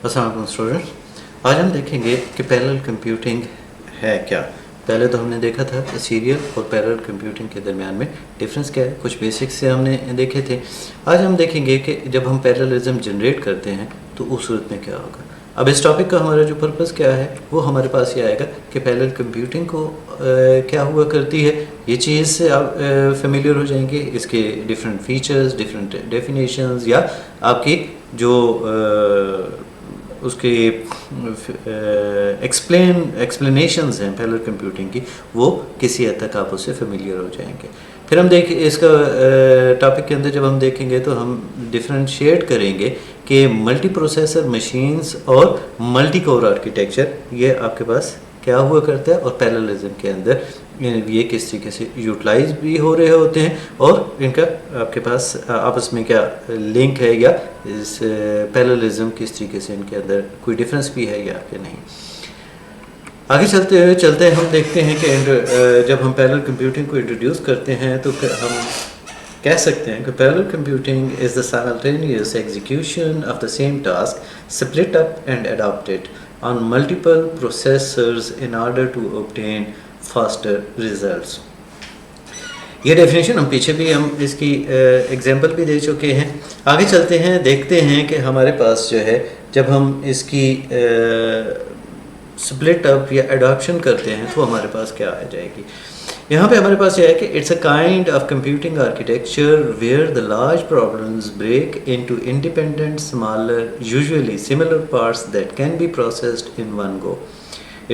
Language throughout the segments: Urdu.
السلام علیکم اسٹوڈنٹ. آج ہم دیکھیں گے کہ پیرلل کمپیوٹنگ ہے کیا. پہلے تو ہم نے دیکھا تھا سیریل اور پیرلل کمپیوٹنگ کے درمیان میں ڈفرینس کیا ہے, کچھ بیسکس سے ہم نے دیکھے تھے. آج ہم دیکھیں گے کہ جب ہم پیرللزم جنریٹ کرتے ہیں تو اس صورت میں کیا ہوگا. اب اس ٹاپک کا ہمارا جو پرپس کیا ہے وہ ہمارے پاس یہ آئے گا کہ پیرلل کمپیوٹنگ کو کیا ہوا کرتی ہے. یہ چیز سے آپ فیملیئر ہو جائیں گے, اس کے ڈفرینٹ فیچرز, ڈفرینٹ ڈیفینیشنز, یا آپ کی جو اس کے ایکسپلینیشنز ہیں پیرلل کمپیوٹنگ کی, وہ کسی حد تک آپ اس سے فیملیئر ہو جائیں گے. پھر ہم دیکھیں اس کا ٹاپک کے اندر جب ہم دیکھیں گے تو ہم ڈفرینشیٹ کریں گے کہ ملٹی پروسیسر مشینز اور ملٹی کور آرکیٹیکچر یہ آپ کے پاس کیا ہوا کرتا ہے, اور پیرللزم کے اندر یہ کس طریقے سے یوٹیلائز بھی ہو رہے ہوتے ہیں, اور ان کا آپ کے پاس آپس میں کیا لنک ہے, یا اس پیرللزم کس طریقے سے ان کے اندر کوئی ڈفرینس بھی ہے یا کہ نہیں. آگے چلتے ہیں ہم دیکھتے ہیں کہ جب ہم پیرلل کمپیوٹنگ کو انٹروڈیوس کرتے ہیں تو ہم کہہ سکتے ہیں کہ parallel computing is the simultaneous execution of the same task split up and adapted on multiple processors in order to obtain faster results. یہ ڈیفینیشن ہم پیچھے بھی ہم اس کی ایگزامپل بھی دے چکے ہیں. آگے چلتے ہیں, دیکھتے ہیں کہ ہمارے پاس جو ہے جب ہم اس کی سپلٹ اپ یا اڈاپشن کرتے ہیں تو ہمارے پاس کیا آ جائے گی. یہاں پہ ہمارے پاس یہ ہے کہ it's a kind of computing architecture where the large problems break into independent smaller usually similar parts that can be processed in one go.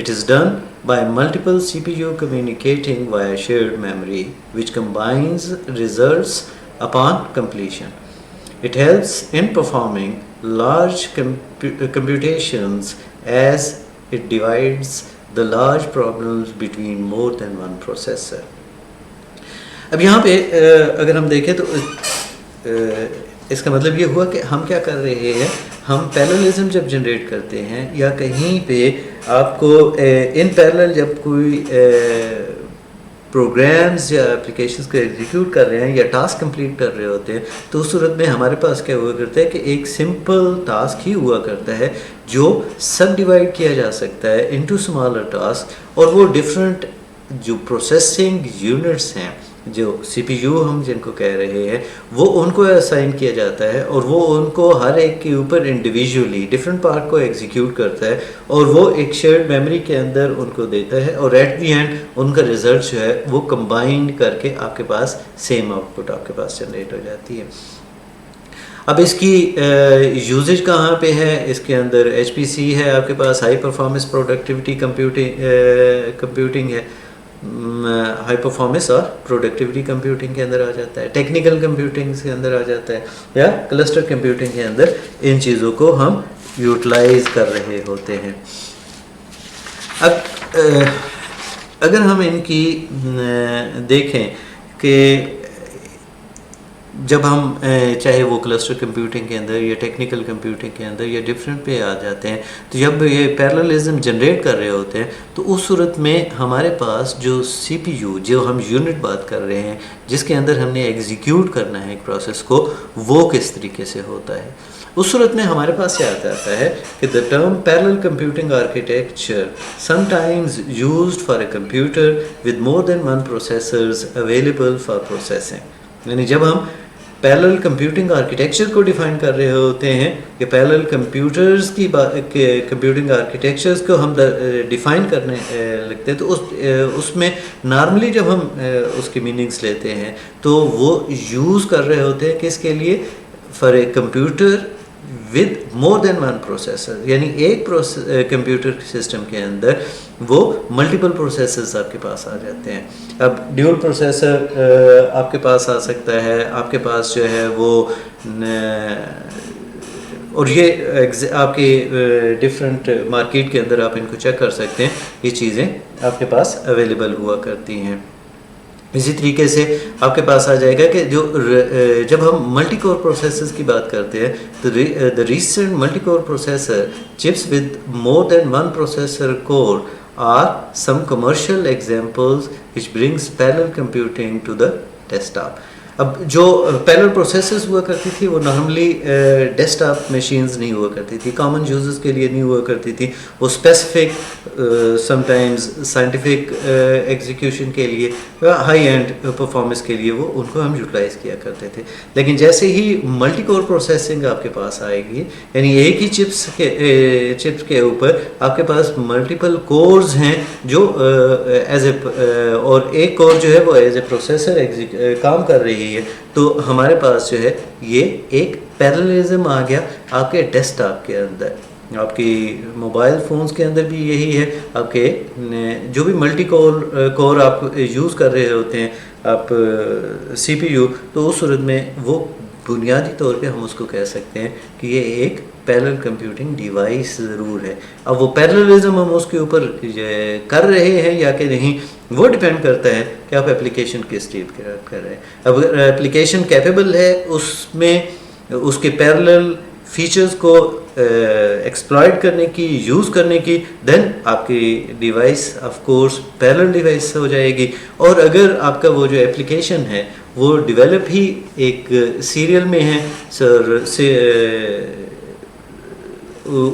It is done by multiple CPU communicating via shared memory, which combines results upon completion. It helps in performing large computations as it divides the large problems between more than one processor. اب یہاں پہ اگر ہم دیکھیں تو اس کا مطلب یہ ہوا کہ ہم کیا کر رہے ہیں, ہم پیرللزم جب جنریٹ کرتے ہیں یا کہیں پہ آپ کو ان پیرلل جب کوئی پروگرامز یا اپلیکیشنز کو ایگزیکیوٹ کر رہے ہیں یا ٹاسک کمپلیٹ کر رہے ہوتے ہیں تو اس صورت میں ہمارے پاس کیا ہوا کرتا ہے کہ ایک سمپل ٹاسک ہی ہوا کرتا ہے جو سب ڈیوائڈ کیا جا سکتا ہے انٹو اسمالر ٹاسک, اور وہ ڈفرینٹ جو پروسیسنگ یونٹس ہیں, جو سی پی یو ہم جن کو کہہ رہے ہیں, وہ ان کو اسائن کیا جاتا ہے, اور وہ ان کو ہر ایک کے اوپر انڈیویجولی ڈفرینٹ پارٹ کو ایگزیکیوٹ کرتا ہے, اور وہ ایک شیئرڈ میموری کے اندر ان کو دیتا ہے, اور ایٹ دی اینڈ ان کا ریزلٹ جو ہے وہ کمبائنڈ کر کے آپ کے پاس سیم آؤٹ پٹ آپ کے پاس جنریٹ ہو جاتی ہے. اب اس کی یوزیج کہاں پہ ہے, اس کے اندر ایچ پی سی ہے آپ کے پاس, ہائی پرفارمنس پروڈکٹیوٹی کمپیوٹنگ ہے, ہائی پرفارمنس اور پروڈکٹیوٹی کمپیوٹنگ کے اندر آ جاتا ہے, ٹیکنیکل کمپیوٹنگ کے اندر آ جاتا ہے, یا کلسٹر کمپیوٹنگ کے اندر ان چیزوں کو ہم یوٹیلائز کر رہے ہوتے ہیں. اب اگر ہم ان کی دیکھیں کہ جب ہم چاہے وہ کلسٹر کمپیوٹنگ کے اندر یا ٹیکنیکل کمپیوٹنگ کے اندر یا ڈفرینٹ پہ آ جاتے ہیں, تو جب یہ پیرللزم جنریٹ کر رہے ہوتے ہیں تو اس صورت میں ہمارے پاس جو سی پی یو جو ہم یونٹ بات کر رہے ہیں جس کے اندر ہم نے ایگزیکیوٹ کرنا ہے ایک پروسیس کو, وہ کس طریقے سے ہوتا ہے. اس صورت میں ہمارے پاس یہ آتا ہے کہ the term parallel computing architecture sometimes used for a computer with more than one processors available for processing. یعنی جب ہم پیرلل کمپیوٹنگ آرکیٹیکچر کو ڈیفائن کر رہے ہوتے ہیں کہ پیرلل کمپیوٹرز کی کمپیوٹنگ آرکیٹیکچرز کو ہم ڈیفائن کرنے لگتے ہیں, تو اس میں نارملی جب ہم اس کے میننگس لیتے ہیں تو وہ یوز کر رہے ہوتے ہیں کس کے لیے, for a computer with more than one processor, یعنی ایک کمپیوٹر سسٹم کے اندر وہ ملٹیپل پروسیسرز آپ کے پاس آ جاتے ہیں. اب ڈیول پروسیسر آپ کے پاس آ سکتا ہے, آپ کے پاس جو ہے وہ, اور یہ آپ کے ڈفرینٹ مارکیٹ کے اندر آپ ان کو چیک کر سکتے ہیں, یہ چیزیں آپ کے پاس اویلیبل ہوا کرتی ہیں. اسی طریقے سے آپ کے پاس آ جائے گا کہ جب ہم ملٹی کور پروسیسرز کی بات کرتے ہیں تو the recent multi core processor chips with more than one processor core are some commercial examples which brings parallel computing to the desktop. اب جو پیرل پروسیسرز ہوا کرتی تھی وہ نارملی ڈیسک ٹاپ مشینز نہیں ہوا کرتی تھی, کامن یوزرز کے لیے نہیں ہوا کرتی تھی, وہ specific some times scientific execution کے لیے, ہائی اینڈ پرفارمنس کے لیے وہ ان کو ہم یوٹیلائز کیا کرتے تھے. لیکن جیسے ہی ملٹی کور پروسیسنگ آپ کے پاس آئے گی, یعنی ایک ہی چپس کے اوپر آپ کے پاس ملٹیپل کورز ہیں جو ایز اے, اور ایک کور جو ہے وہ ایز اے پروسیسر کام کر رہی ہے, تو ہمارے پاس جو ہے یہ ایک پیرللزم آ گیا آپ کے ڈیسک ٹاپ کے اندر. آپ کی موبائل فونز کے اندر بھی یہی ہے, آپ کے جو بھی ملٹی کور آپ یوز کر رہے ہوتے ہیں آپ سی پی یو, تو اس صورت میں وہ بنیادی طور پہ ہم اس کو کہہ سکتے ہیں کہ یہ ایک پیرل کمپیوٹنگ ڈیوائس ضرور ہے. اب وہ پیرللزم ہم اس کے اوپر کر رہے ہیں یا کہ نہیں, وہ ڈپینڈ کرتا ہے کہ آپ اپلیکیشن کس ٹائپ کر رہے ہیں. اب اپلیکیشن کیپیبل ہے, اس میں اس کے پیرلل فیچرز کو ایکسپلائٹ کرنے کی, یوز کرنے کی, دین آپ کی device of course parallel device ہو جائے گی. اور اگر آپ کا وہ جو اپلیکیشن ہے وہ ڈیولپ ہی ایک سیریل میں ہے سر,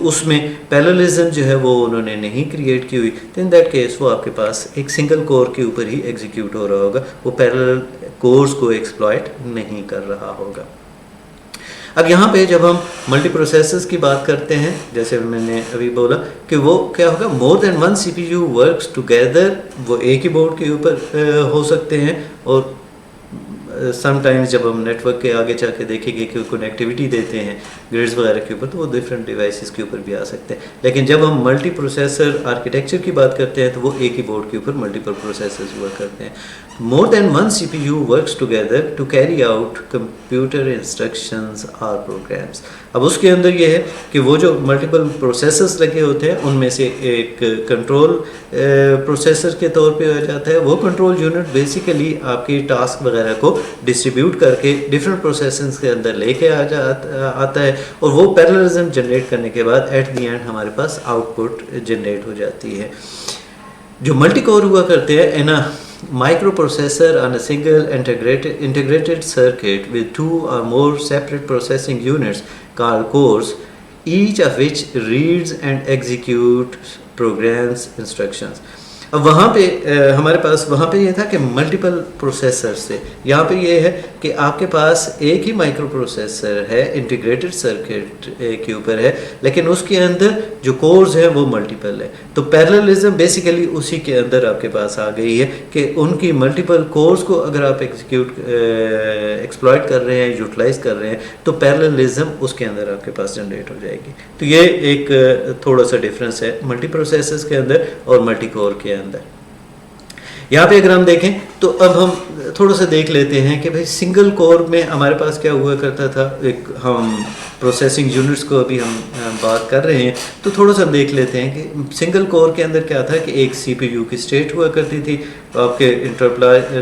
اس میں پیرللزم جو ہے وہ انہوں نے نہیں کریٹ کی ہوئی, تو ان دیٹ کیس وہ آپ کے پاس ایک سنگل کور کے اوپر ہی ایگزیکیوٹ ہو رہا ہوگا, وہ پیرلل کورز کو ایکسپلائٹ نہیں کر رہا ہوگا. اب یہاں پہ جب ہم ملٹی پروسیسرز کی بات کرتے ہیں, جیسے میں نے ابھی بولا کہ وہ کیا ہوگا, مور than one C P U works together, وہ ایک ہی بورڈ کے اوپر ہو سکتے ہیں. اور سم ٹائمز جب ہم نیٹ ورک کے آگے جا کے دیکھیں گے کہ کنیکٹیوٹی دیتے ہیں گریڈز وغیرہ کے اوپر, تو وہ ڈفرینٹ ڈیوائسز کے اوپر بھی آ سکتے ہیں. لیکن جب ہم ملٹی پروسیسر آرکیٹیکچر کی بات کرتے ہیں تو وہ ایک ہی بورڈ کے اوپر ملٹیپل پروسیسرز ورک کرتے ہیں. More than one C P U works together to carry out computer instructions اور پروگرامس. اب اس کے اندر یہ ہے کہ وہ جو ملٹیپل پروسیسرز لگے ہوتے ہیں ان میں سے ایک کنٹرول پروسیسر کے طور پہ ہو جاتا ہے. وہ کنٹرول یونٹ بیسیکلی آپ کی ٹاسک وغیرہ کو ڈسٹریبیوٹ کر کے ڈفرینٹ پروسیسرز کے اندر لے کے آتا ہے, اور وہ پیرللزم جنریٹ کرنے کے بعد ایٹ دی اینڈ ہمارے پاس آؤٹ پٹ جنریٹ ہو جاتی ہے. جو ملٹی کور ہوا کرتے ہیں ان microprocessor on a single integrated circuit with 2 or more separate processing units called cores, each of which reads and executes programs instructions. اب وہاں پہ ہمارے پاس وہاں پہ یہ تھا کہ ملٹیپل پروسیسر سے, یہاں پہ یہ ہے کہ آپ کے پاس ایک ہی مائکرو پروسیسر ہے انٹیگریٹڈ سرکٹ کے اوپر ہے, لیکن اس کے اندر جو کورز ہیں وہ ملٹیپل ہے. تو پیرللزم بیسیکلی اسی کے اندر آپ کے پاس آ گئی ہے کہ ان کی ملٹیپل کورز کو اگر آپ ایکسپلائٹ کر رہے ہیں, یوٹیلائز کر رہے ہیں, تو پیرللزم اس کے اندر آپ کے پاس جنریٹ ہو جائے گی. تو یہ ایک تھوڑا سا ڈفرینس ہے ملٹی پروسیسرز کے اندر اور ملٹی کور کے اندر. یہاں پہ اگر ہم دیکھیں تو اب ہم تھوڑا سا دیکھ لیتے ہیں کہ بھائی سنگل کور میں ہمارے پاس کیا ہوا کرتا تھا. ایک ہم پروسیسنگ یونٹس کو ابھی ہم بات کر رہے ہیں تو تھوڑا سا دیکھ لیتے ہیں کہ سنگل کور کے اندر کیا تھا کہ ایک سی پی یو کی اسٹیٹ ہوا کرتی تھی, آپ کے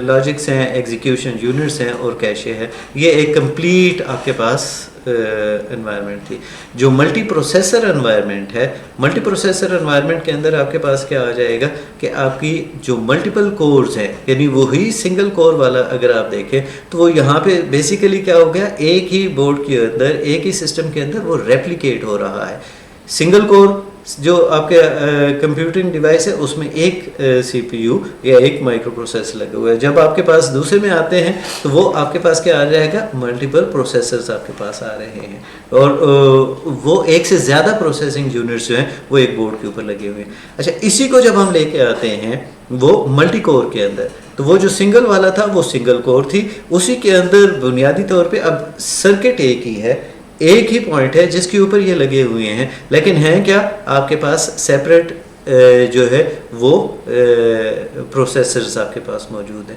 لاجکس ہیں, ایگزیکیوشن یونٹس ہیں اور کیشے ہے. یہ ایک کمپلیٹ آپ کے پاس انوائرمنٹ تھی. جو ملٹی پروسیسر انوائرمنٹ ہے, ملٹی پروسیسر انوائرمنٹ کے اندر آپ کے پاس کیا آ جائے گا کہ آپ کی جو ملٹیپل کورز ہیں, یعنی وہی سنگل کور والا اگر آپ دیکھیں تو وہ یہاں پہ بیسیکلی کیا ہو گیا, ایک ہی بورڈ کے اندر ایک ہی سسٹم کے اندر وہ ریپلیکیٹ ہو رہا ہے. سنگل کور جو آپ کے کمپیوٹنگ ڈیوائس ہے اس میں ایک سی پی یو یا ایک مائکرو پروسیسر لگا ہوا ہے. جب آپ کے پاس دوسرے میں آتے ہیں تو وہ آپ کے پاس کیا آ جائے گا, ملٹیپل پروسیسرز آپ کے پاس آ رہے ہیں, اور وہ ایک سے زیادہ پروسیسنگ یونٹس جو ہیں وہ ایک بورڈ کے اوپر لگے ہوئے ہیں. اچھا, اسی کو جب ہم لے کے آتے ہیں وہ ملٹی کور کے اندر, تو وہ جو سنگل والا تھا وہ سنگل کور تھی, اسی کے اندر بنیادی طور پہ اب سرکٹ ایک ہی ہے, ایک ہی پوائنٹ ہے جس کے اوپر یہ لگے ہوئے ہیں, لیکن ہیں کیا آپ کے پاس سیپریٹ جو ہے وہ پروسیسرز آپ کے پاس موجود ہیں.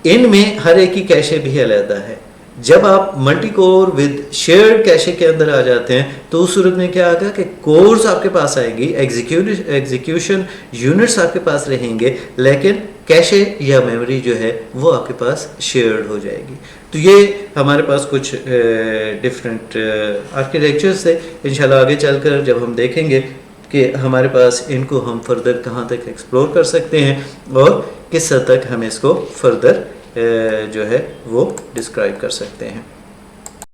ان میں ہر ایک کی کیشے بھی علیحدہ ہے. جب آپ multi core with shared cache کے اندر آ جاتے ہیں تو اس صورت میں کیا آگا کہ کورز آپ کے پاس آئیں گی, ایگزیکیوشن یونٹس آپ کے پاس رہیں گے, لیکن کیشے یا میموری جو ہے وہ آپ کے پاس شیئرڈ ہو جائے گی. تو یہ ہمارے پاس کچھ ڈفرینٹ آرکیٹیکچرس ہے. انشاءاللہ آگے چل کر جب ہم دیکھیں گے کہ ہمارے پاس ان کو ہم فردر کہاں تک ایکسپلور کر سکتے ہیں اور کس حد تک ہم اس کو فردر جو ہے وہ ڈسکرائب کر سکتے ہیں.